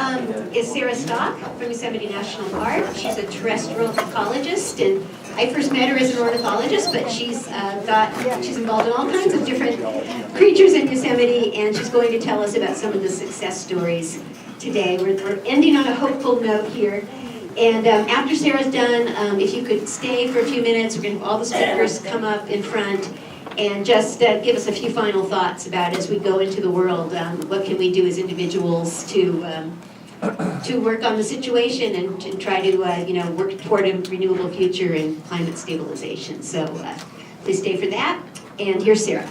is Sara Stock from Yosemite National Park. She's a terrestrial ecologist, and I first met her as an ornithologist, but she's involved in all kinds of different creatures in Yosemite, and she's going to tell us about some of the success stories today. We're ending on a hopeful note here. And after Sarah's done, if you could stay for a few minutes, we're going to have all the speakers come up in front and just give us a few final thoughts about as we go into the world, what can we do as individuals to work on the situation and to try to work toward a renewable future and climate stabilization. So please stay for that. And here's Sara.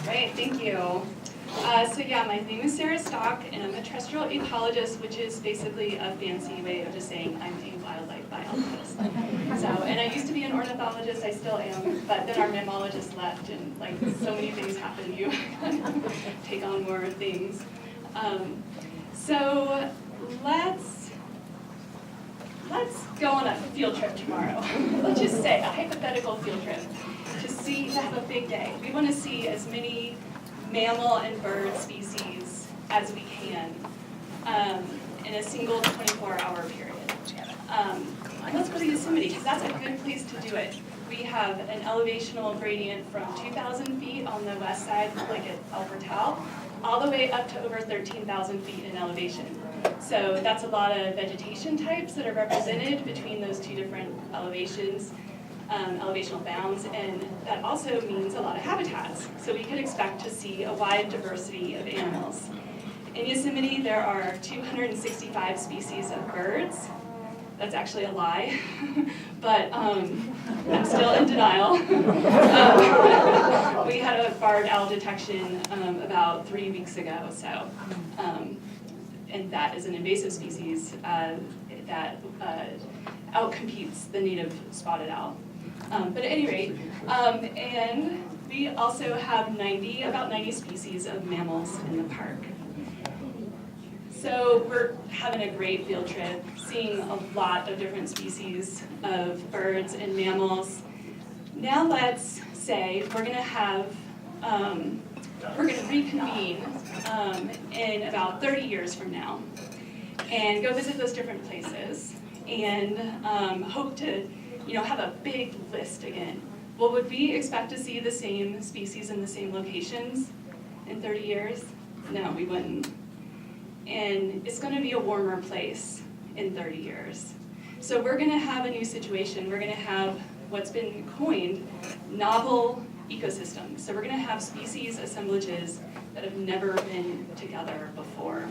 Great, thank you. My name is Sara Stock, and I'm a terrestrial ecologist, which is basically a fancy way of just saying I'm a wildlife biologist. And I used to be an ornithologist, I still am, but then our mammologist left, and so many things happen, you take on more things. Let's go on a field trip tomorrow. Let's just say a hypothetical field trip to have a big day. We want to see as many mammal and bird species as we can in a single 24-hour period. Let's go to Yosemite, because that's a good place to do it. We have an elevational gradient from 2,000 feet on the west side, like at El Portal, all the way up to over 13,000 feet in elevation. So that's a lot of vegetation types that are represented between those two different elevations. Elevational bounds, and that also means a lot of habitats. So we could expect to see a wide diversity of animals. In Yosemite, there are 265 species of birds. That's actually a lie, but I'm still in denial. We had a barred owl detection about 3 weeks ago, and that is an invasive species that outcompetes the native spotted owl. But at any rate, and we also have about 90 species of mammals in the park. So we're having a great field trip, seeing a lot of different species of birds and mammals. Now let's say we're going to reconvene in about 30 years from now and go visit those different places and hope to have a big list again. Well, would we expect to see the same species in the same locations in 30 years? No, we wouldn't. And it's going to be a warmer place in 30 years. So we're going to have a new situation. We're going to have what's been coined novel ecosystems. So we're going to have species assemblages that have never been together before.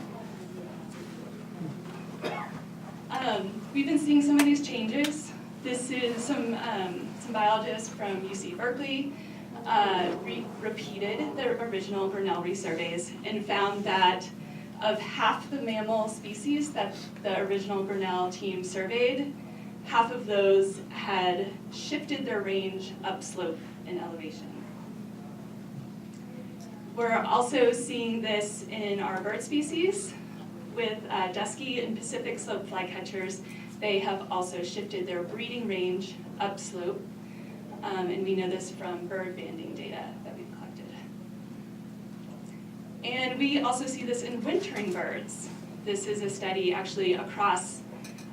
We've been seeing some of these changes. This is some biologists from UC Berkeley repeated the original Grinnell resurveys and found that of half the mammal species that the original Grinnell team surveyed, half of those had shifted their range upslope in elevation. We're also seeing this in our bird species with dusky and Pacific slope flycatchers. They have also shifted their breeding range upslope, and we know this from bird banding data that we've collected. And we also see this in wintering birds. This is a study actually across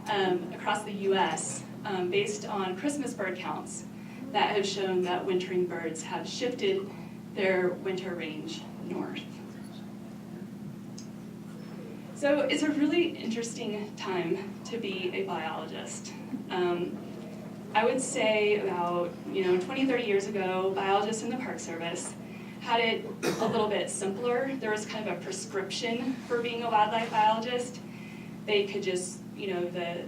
the U.S. Based on Christmas bird counts that have shown that wintering birds have shifted their winter range north. So it's a really interesting time to be a biologist. I would say about 20, 30 years ago, biologists in the Park Service had it a little bit simpler. There was kind of a prescription for being a wildlife biologist. They could just, the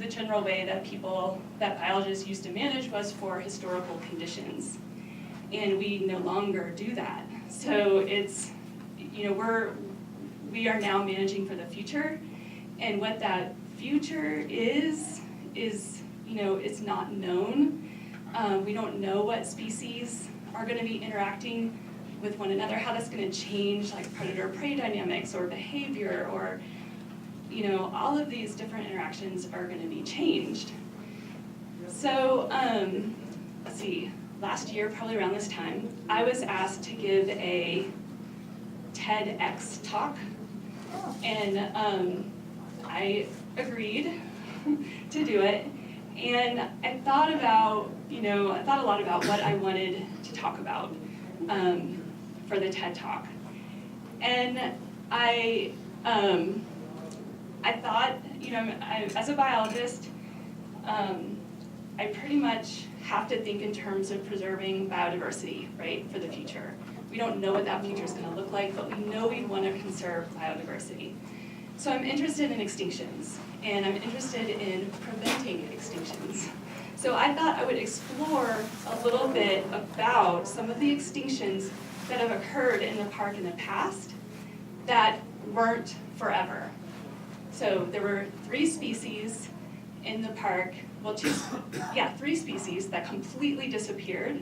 general way that biologists used to manage was for historical conditions. And we no longer do that. So it's, we are now managing for the future, and what that future is it's not known. We don't know what species are going to be interacting with one another, how that's going to change like predator-prey dynamics or behavior, or all of these different interactions are going to be changed. So let's see, last year, probably around this time, I was asked to give a TEDx talk, and I agreed to do it. And I thought a lot about what I wanted to talk about for the TED Talk. And I thought, as a biologist, I pretty much have to think in terms of preserving biodiversity, right, for the future. We don't know what that future is going to look like, but we know we want to conserve biodiversity. So I'm interested in extinctions, and I'm interested in preventing extinctions. So I thought I would explore a little bit about some of the extinctions that have occurred in the park in the past that weren't forever. So there were 3 species in the park, well, 3 species that completely disappeared,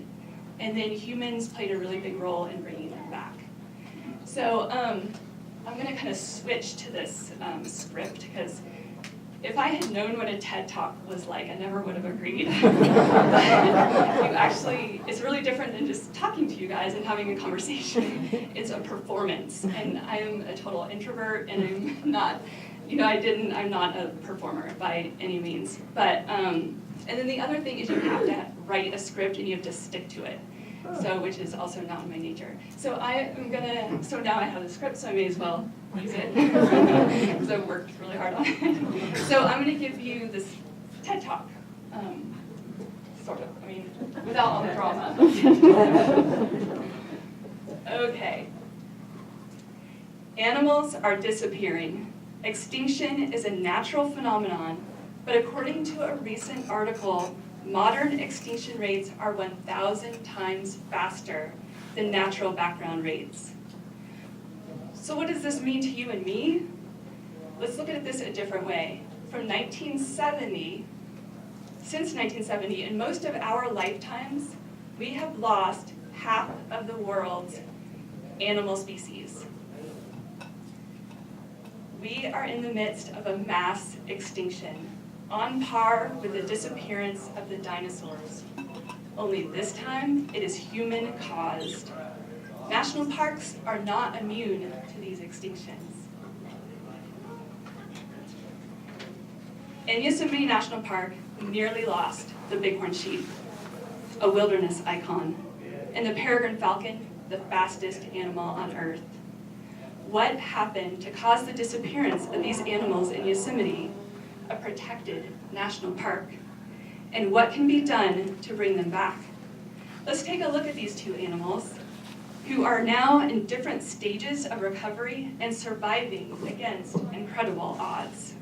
and then humans played a really big role in bringing them back. So I'm going to kind of switch to this script, because if I had known what a TED Talk was like, I never would have agreed. It's really different than just talking to you guys and having a conversation. It's a performance, and I'm a total introvert, and I'm not, I'm not a performer by any means. But, and then the other thing is you have to write a script and you have to stick to it. So, which is also not in my nature. So so now I have the script, so I may as well use it, because I've worked really hard on it. So I'm gonna give you this TED Talk, sort of, without all the drama. Okay. Animals are disappearing. Extinction is a natural phenomenon, but according to a recent article, modern extinction rates are 1,000 times faster than natural background rates. So what does this mean to you and me? Let's look at this a different way. Since 1970, in most of our lifetimes, we have lost half of the world's animal species. We are in the midst of a mass extinction, on par with the disappearance of the dinosaurs. Only this time, it is human-caused. National parks are not immune to these extinctions. In Yosemite National Park, we nearly lost the bighorn sheep, a wilderness icon, and the peregrine falcon, the fastest animal on Earth. What happened to cause the disappearance of these animals in Yosemite, a protected national park? And what can be done to bring them back? Let's take a look at these 2 animals who are now in different stages of recovery and surviving against incredible odds.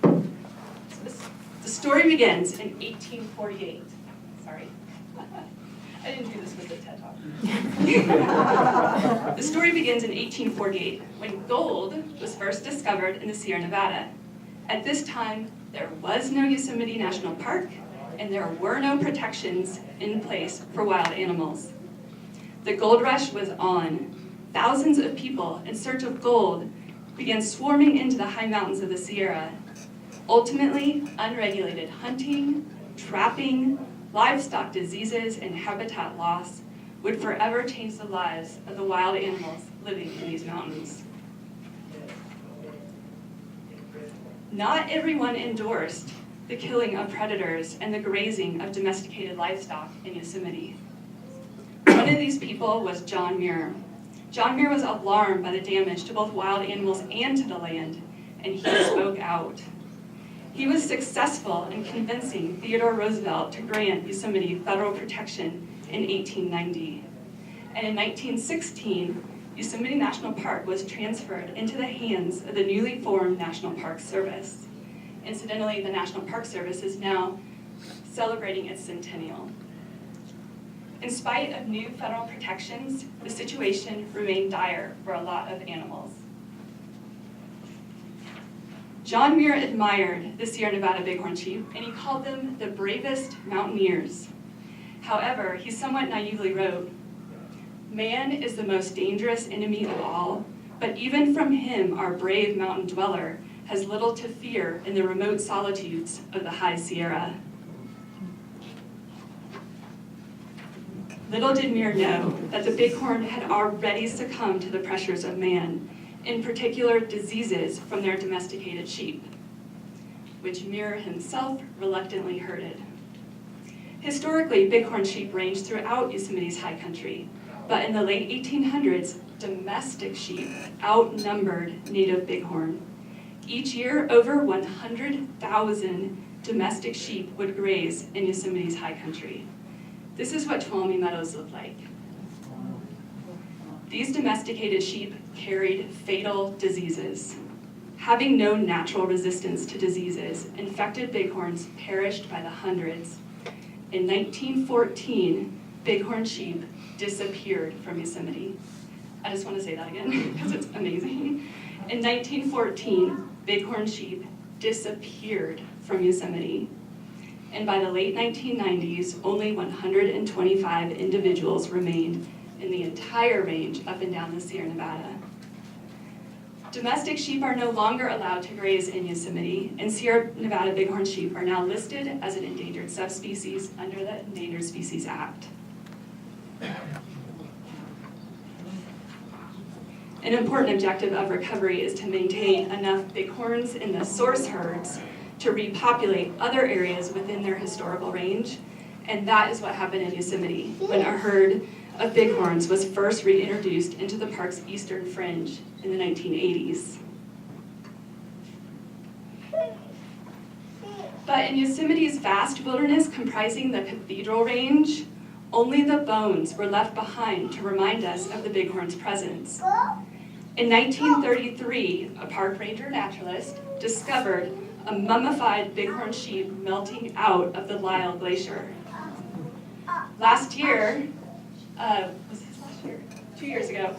The story begins in 1848. Sorry. I didn't do this with the TED Talk. The story begins in 1848, when gold was first discovered in the Sierra Nevada. At this time, there was no Yosemite National Park, and there were no protections in place for wild animals. The gold rush was on. Thousands of people in search of gold began swarming into the high mountains of the Sierra. Ultimately, unregulated hunting, trapping, livestock diseases, and habitat loss would forever change the lives of the wild animals living in these mountains. Not everyone endorsed the killing of predators and the grazing of domesticated livestock in Yosemite. One of these people was John Muir. John Muir was alarmed by the damage to both wild animals and to the land, and he spoke out. He was successful in convincing Theodore Roosevelt to grant Yosemite federal protection in 1890. And in 1916, Yosemite National Park was transferred into the hands of the newly formed National Park Service. Incidentally, the National Park Service is now celebrating its centennial. In spite of new federal protections, the situation remained dire for a lot of animals. John Muir admired the Sierra Nevada bighorn sheep, and he called them the bravest mountaineers. However, he somewhat naively wrote, "Man is the most dangerous enemy of all, but even from him our brave mountain dweller has little to fear in the remote solitudes of the high Sierra." Little did Muir know that the bighorn had already succumbed to the pressures of man, in particular diseases from their domesticated sheep, which Muir himself reluctantly herded. Historically, bighorn sheep ranged throughout Yosemite's high country, but in the late 1800s, domestic sheep outnumbered native bighorn. Each year, over 100,000 domestic sheep would graze in Yosemite's high country. This is what Tuolumne Meadows looked like. These domesticated sheep carried fatal diseases. Having no natural resistance to diseases, infected bighorns perished by the hundreds. In 1914, bighorn sheep disappeared from Yosemite. I just want to say that again because it's amazing. In 1914, bighorn sheep disappeared from Yosemite. And by the late 1990s, only 125 individuals remained in the entire range up and down the Sierra Nevada. Domestic sheep are no longer allowed to graze in Yosemite, and Sierra Nevada bighorn sheep are now listed as an endangered subspecies under the Endangered Species Act. An important objective of recovery is to maintain enough bighorns in the source herds to repopulate other areas within their historical range, and that is what happened in Yosemite when a herd of bighorns was first reintroduced into the park's eastern fringe in the 1980s. But in Yosemite's vast wilderness comprising the Cathedral Range, only the bones were left behind to remind us of the bighorn's presence. In 1933, a park ranger naturalist discovered a mummified bighorn sheep melting out of the Lyell Glacier. Last year, was this last year? 2 years ago,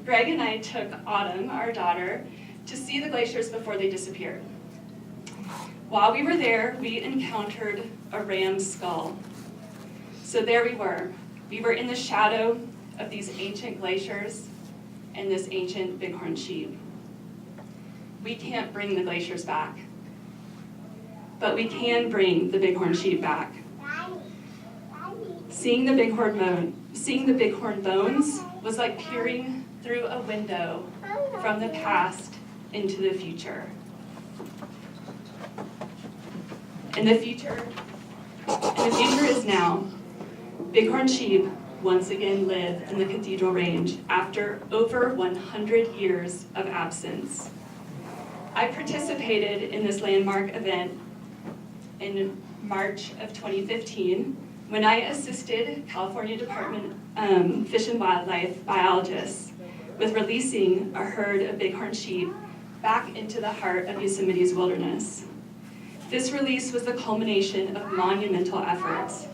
Greg and I took Autumn, our daughter, to see the glaciers before they disappeared. While we were there, we encountered a ram's skull. So there we were. We were in the shadow of these ancient glaciers and this ancient bighorn sheep. We can't bring the glaciers back, but we can bring the bighorn sheep back. Seeing the bighorn bones was like peering through a window from the past into the future. And the future is now. Bighorn sheep once again live in the Cathedral Range after over 100 years of absence. I participated in this landmark event in March of 2015 when I assisted California Department Fish and Wildlife biologists with releasing a herd of bighorn sheep back into the heart of Yosemite's wilderness. This release was the culmination of monumental efforts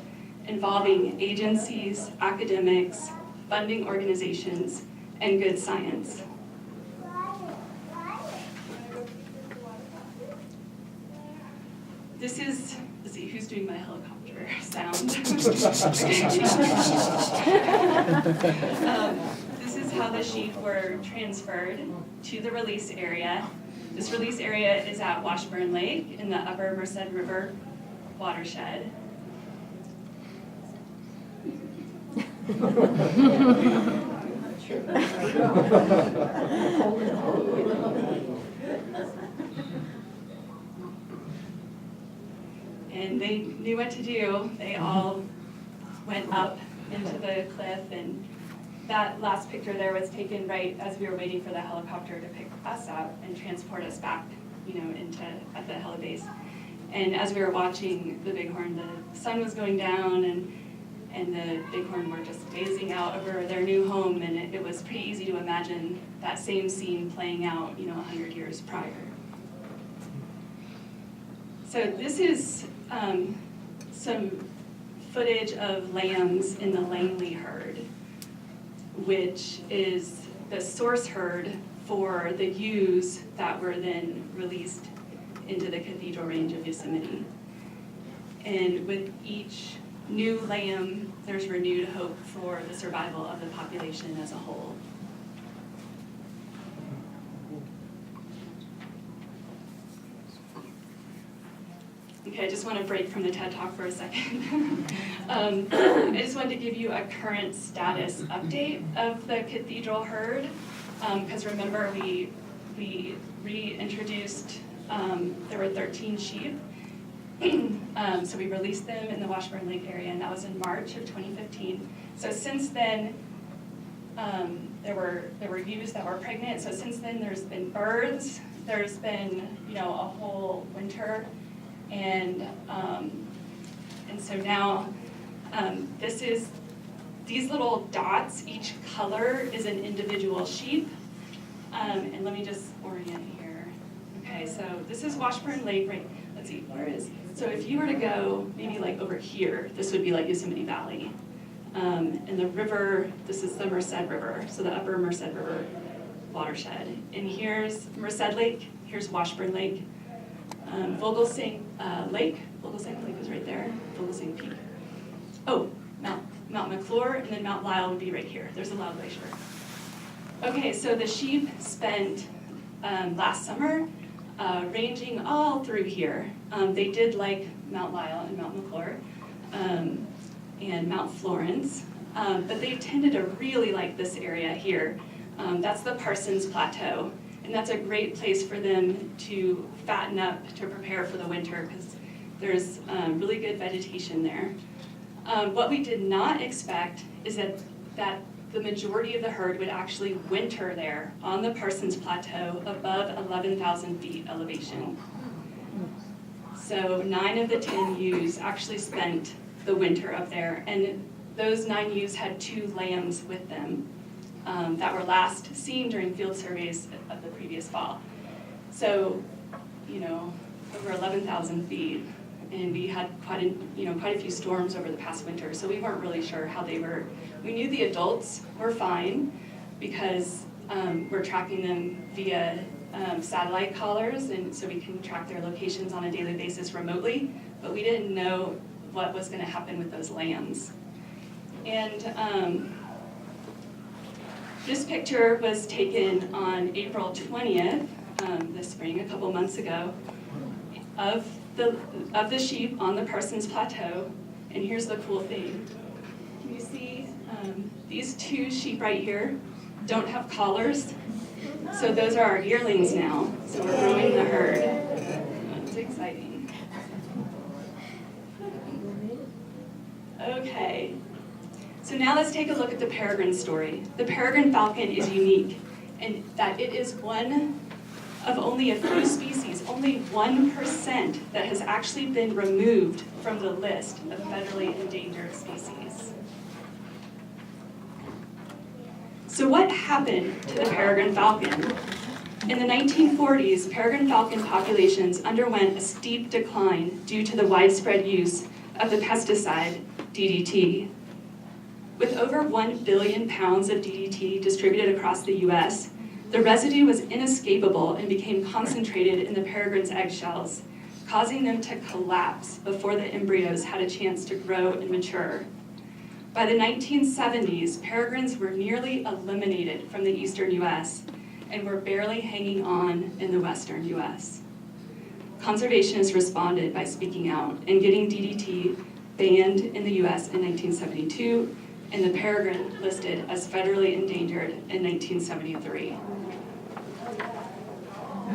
involving agencies, academics, funding organizations, and good science. This is, let's see, who's doing my helicopter sound? This is how the sheep were transferred to the release area. This release area is at Washburn Lake in the Upper Merced River watershed. And they knew what to do. They all went up into the cliff, and that last picture there was taken right as we were waiting for the helicopter to pick us up and transport us back, at the heli base. And as we were watching the bighorn, the sun was going down, and the bighorn were just gazing out over their new home, and it was pretty easy to imagine that same scene playing out, 100 years prior. So this is some footage of lambs in the Langley herd, which is the source herd for the ewes that were then released into the Cathedral Range of Yosemite. And with each new lamb, there's renewed hope for the survival of the population as a whole. Okay, I just want to break from the TED Talk for a second. I just wanted to give you a current status update of the cathedral herd, because remember we reintroduced, there were 13 sheep, so we released them in the Washburn Lake area, and that was in March of 2015. So since then, there were ewes that were pregnant. So since then, there's been births. There's been, a whole winter, and so now these little dots. Each color is an individual sheep. And let me just orient here. Okay, so this is Washburn Lake, right? Let's see, where is? So if you were to go maybe like over here, this would be like Yosemite Valley. And the river, this is the Merced River, so the upper Merced River watershed. And here's Merced Lake, here's Washburn Lake. Vogelsang Lake is right there, Vogelsang Peak. Oh, Mount McClure, and then Mount Lyell would be right here. There's a Lyell Glacier. Okay, so the sheep spent last summer ranging all through here. They did like Mount Lyell and Mount McClure. And Mount Florence, but they tended to really like this area here. That's the Parsons Plateau, and that's a great place for them to fatten up to prepare for the winter because there's really good vegetation there. What we did not expect is that the majority of the herd would actually winter there on the Parsons Plateau above 11,000 feet elevation. So 9 of the 10 ewes actually spent the winter up there, and those 9 ewes had 2 lambs with them that were last seen during field surveys of the previous fall. So, over 11,000 feet, and we had quite a few storms over the past winter, so we weren't really sure how they were. We knew the adults were fine because we're tracking them via satellite collars, and so we can track their locations on a daily basis remotely, but we didn't know what was going to happen with those lambs. And this picture was taken on April 20th, this spring, a couple months ago, of the sheep on the Parsons Plateau. And here's the cool thing. Can you see these 2 sheep right here don't have collars? So those are our yearlings now. So we're growing the herd. It's exciting. Okay, so now let's take a look at the peregrine story. The peregrine falcon is unique in that it is one of only a few species, only 1%, that has actually been removed from the list of federally endangered species. So what happened to the peregrine falcon? In the 1940s, peregrine falcon populations underwent a steep decline due to the widespread use of the pesticide DDT. With over 1 billion pounds of DDT distributed across the US, the residue was inescapable and became concentrated in the peregrine's eggshells, causing them to collapse before the embryos had a chance to grow and mature. By the 1970s, peregrines were nearly eliminated from the eastern US and were barely hanging on in the western US. Conservationists responded by speaking out and getting DDT banned in the US in 1972, and the peregrine listed as federally endangered in 1973.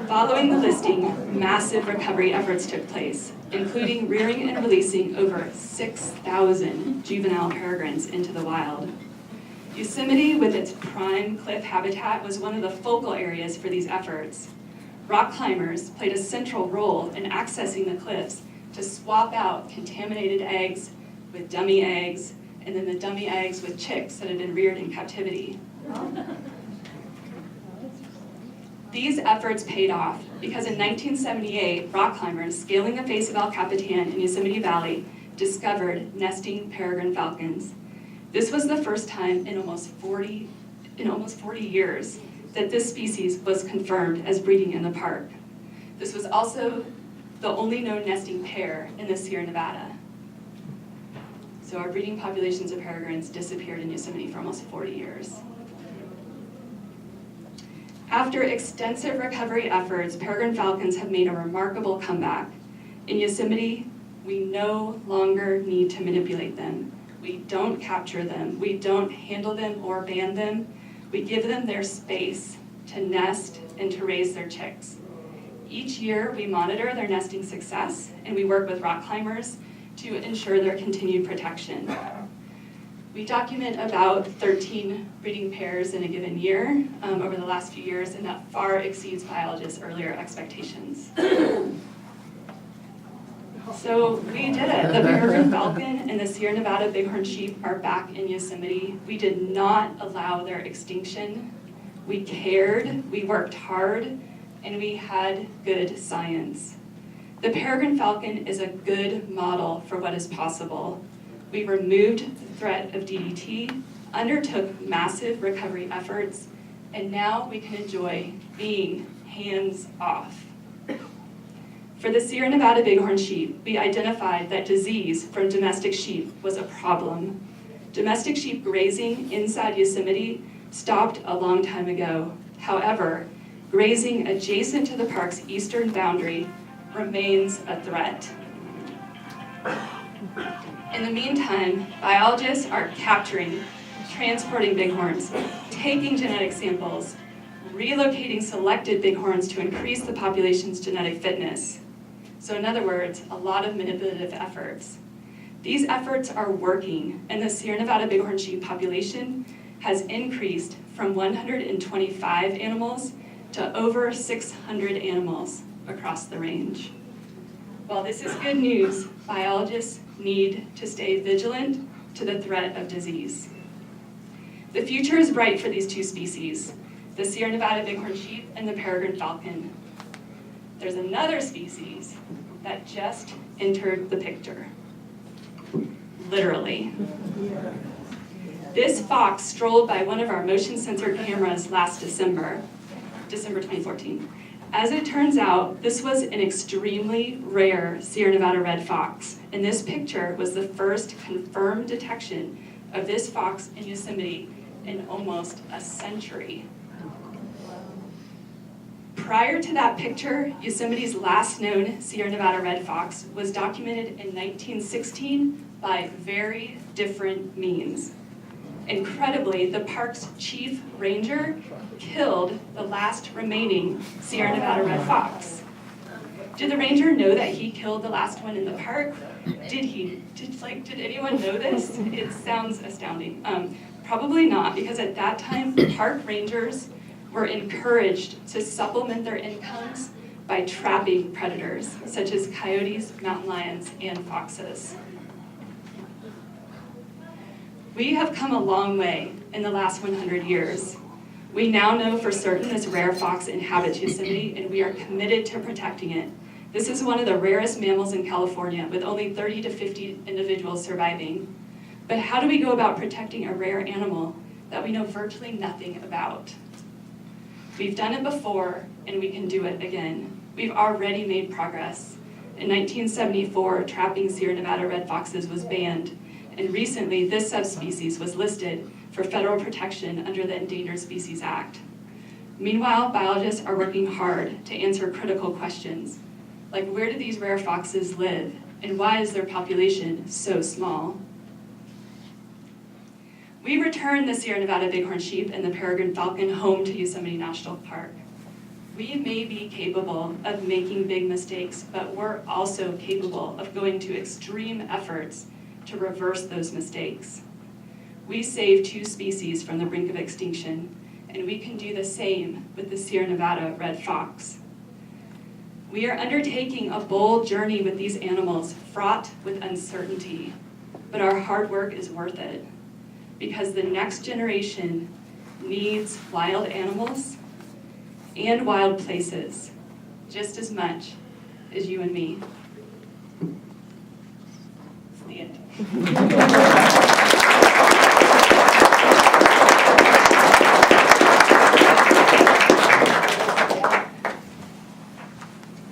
Following the listing, massive recovery efforts took place, including rearing and releasing over 6,000 juvenile peregrines into the wild. Yosemite, with its prime cliff habitat, was one of the focal areas for these efforts. Rock climbers played a central role in accessing the cliffs to swap out contaminated eggs with dummy eggs, and then the dummy eggs with chicks that had been reared in captivity. These efforts paid off because in 1978, rock climbers scaling the face of El Capitan in Yosemite Valley discovered nesting peregrine falcons. This was the first time in almost 40 years that this species was confirmed as breeding in the park. This was also the only known nesting pair in the Sierra Nevada. So our breeding populations of peregrines disappeared in Yosemite for almost 40 years. After extensive recovery efforts, peregrine falcons have made a remarkable comeback. In Yosemite, We no longer need to manipulate them. We don't capture them. We don't handle them or ban them. We give them their space to nest and to raise their chicks. Each year, we monitor their nesting success, and we work with rock climbers to ensure their continued protection. We document about 13 breeding pairs in a given year over the last few years, and that far exceeds biologists' earlier expectations. So we did it. The peregrine falcon and the Sierra Nevada bighorn sheep are back in Yosemite. We did not allow their extinction. We cared, we worked hard, and we had good science. The peregrine falcon is a good model for what is possible. We removed the threat of DDT, undertook massive recovery efforts, and now we can enjoy being hands off. For the Sierra Nevada bighorn sheep, we identified that disease from domestic sheep was a problem. Domestic sheep grazing inside Yosemite stopped a long time ago. However, grazing adjacent to the park's eastern boundary remains a threat. In the meantime, biologists are capturing, transporting bighorns, taking genetic samples, relocating selected bighorns to increase the population's genetic fitness. So in other words, a lot of manipulative efforts. These efforts are working, and the Sierra Nevada bighorn sheep population has increased from 125 animals to over 600 animals across the range. While this is good news, biologists need to stay vigilant to the threat of disease. The future is bright for these two species, the Sierra Nevada bighorn sheep and the peregrine falcon. There's another species that just entered the picture, literally. This fox strolled by one of our motion sensor cameras last December 2014. As it turns out, this was an extremely rare Sierra Nevada red fox, and this picture was the first confirmed detection of this fox in Yosemite in almost a century. Prior to that picture, Yosemite's last known Sierra Nevada red fox was documented in 1916 by very different means. Incredibly, the park's chief ranger killed the last remaining Sierra Nevada red fox. Did the ranger know that he killed the last one in the park? Did anyone know this? It sounds astounding. Probably not, because at that time, park rangers were encouraged to supplement their incomes by trapping predators, such as coyotes, mountain lions, and foxes. We have come a long way in the last 100 years. We now know for certain this rare fox inhabits Yosemite, and we are committed to protecting it. This is one of the rarest mammals in California, with only 30 to 50 individuals surviving. But how do we go about protecting a rare animal that we know virtually nothing about? We've done it before, and we can do it again. We've already made progress. In 1974, trapping Sierra Nevada red foxes was banned, and recently this subspecies was listed for federal protection under the Endangered Species Act. Meanwhile, biologists are working hard to answer critical questions, like where do these rare foxes live, and why is their population so small? We returned the Sierra Nevada bighorn sheep and the peregrine falcon home to Yosemite National Park. We may be capable of making big mistakes, but we're also capable of going to extreme efforts to reverse those mistakes. We saved two species from the brink of extinction, and we can do the same with the Sierra Nevada red fox. We are undertaking a bold journey with these animals, fraught with uncertainty, but our hard work is worth it, because the next generation needs wild animals and wild places just as much as you and me. It's the end.